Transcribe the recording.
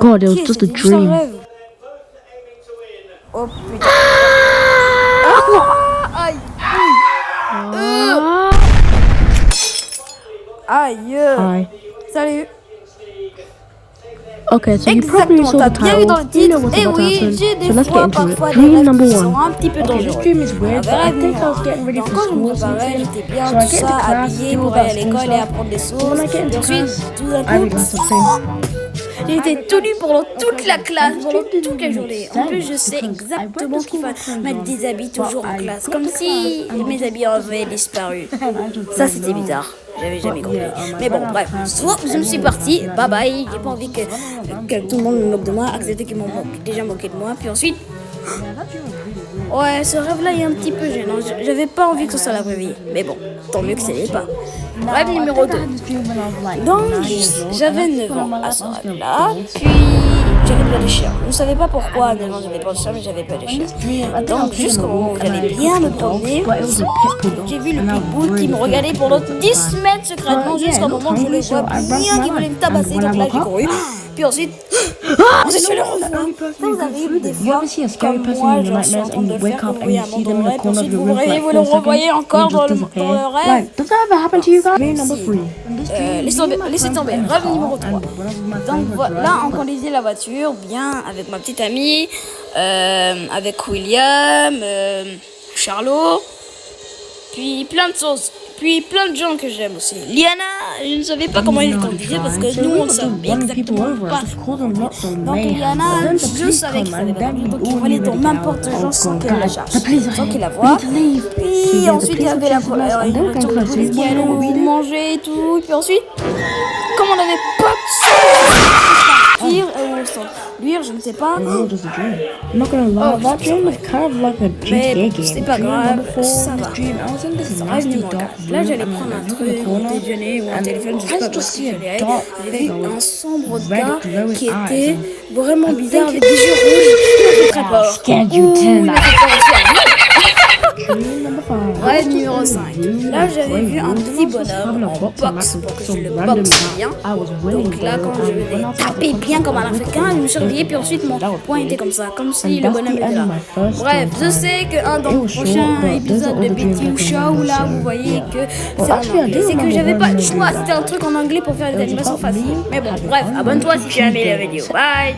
god, it was Ok, just a c'était juste un dream. rêve. Oh putain. Aïe. Aïe. Hi. Salut. Okay, so you probably Exactement, saw t'as the bien vu dans le title. You know titre. what's Et about to oui, happen. j'ai des So let's get fois into it. parfois des Dream rêves number qui sont one. un petit peu Okay, this dangereux. dream is weird, but I Rêve think I numéro was getting ready donc for quand je me school or préparais, something. j'étais bien So I tout get into ça, class, habillée do all pour that aller à school l'école et stuff. apprendre des So when I choses. get Et into ensuite, class, tout d'un I coup, realize something. j'ai été tenue pendant toute la classe, pendant toute la journée. En plus, je sais exactement qu'il faut mettre des habits toujours en classe, comme si mes habits avaient disparu. Ça, c'était bizarre. J'avais jamais compris. Mais bon, bref. Soit je me suis partie, bye bye. J'ai pas envie que tout le monde me moque de moi, accepter qu'ils m'ont déjà moqué de moi. Puis ensuite, ouais, ce rêve-là est un petit peu gênant. J'avais pas envie que ce soit la vraie vie. Mais bon, tant mieux que ce n'est pas. Rêve numéro 2. Donc, j'avais 9 ans à ce rêve-là. Puis, j'avais peur des chiens. Je ne savais pas pourquoi à 9 ans j'avais peur des chiens, mais j'avais peur des chiens. Donc, jusqu'au moment où j'allais bien me promener, j'ai vu le pitbull qui me regardait pendant 10 semaines secrètement jusqu'au moment où je le vois bien qu'il voulait me tabasser. Donc là, j'ai couru. Puis ensuite, je suis allée revoir. Ça vous arrive des fois, comme moi, genre, je suis en train de le faire, vous voyez un monde dans le rêve, puis ensuite vous vous réveillez, vous le revoyez encore dans le rêve. Does that ever happen to you guys? Dream number Si. 3. Laissez tomber, rêve numéro 3. Donc voilà, on conduisait la voiture bien avec ma petite amie, avec William, Charlot, puis plein de choses. Puis plein de gens que j'aime aussi. Liana, je ne savais pas comment il conduisait parce que nous on ne savait exactement pas. Donc Liana, je savais qu'il savait pas conduire, donc il volait dans n'importe genre sans qu'elle la charge, sans qu'il la voie. Puis ensuite il y avait la voiture de police qui allait nous manger et tout. Puis ensuite, comme on n'avait pas de partir ou s'enduire, je ne sais pas. I'm not gonna lie, that dream was kind of like a GTA Mais game. c'est pas Dream grave, number 4, ça va. dream, I was in this Rêve nasty numéro dark 4. Là, room, j'allais and prendre un I look truc, in the un corner, déjeuner ou un and téléphone, je sais I pas just quoi see si a j'allais. dark J'ai vu figure un with sombre red gars glowing qui eyes. était vraiment bizarre avec des yeux rouges. Il m'a fait très peur. Scared you Ouh, to il m'a fait peur aussi à moi. Dream number 5. Rêve numéro 5. Là, j'avais vu un petit bonhomme en boxe pour que je le boxe bien. Donc là, quand je l'ai tapé bien comme un Africain, je me suis réveillée, puis ensuite mon poing était comme ça, comme si le bonhomme était là. Bref, je sais qu'un dans le prochain épisode de BTU Show, là, vous voyez que c'est en anglais. C'est que j'avais pas le choix, c'était un truc en anglais pour faire des animations faciles. Mais bon, bref, abonne-toi si tu as aimé la vidéo. Bye!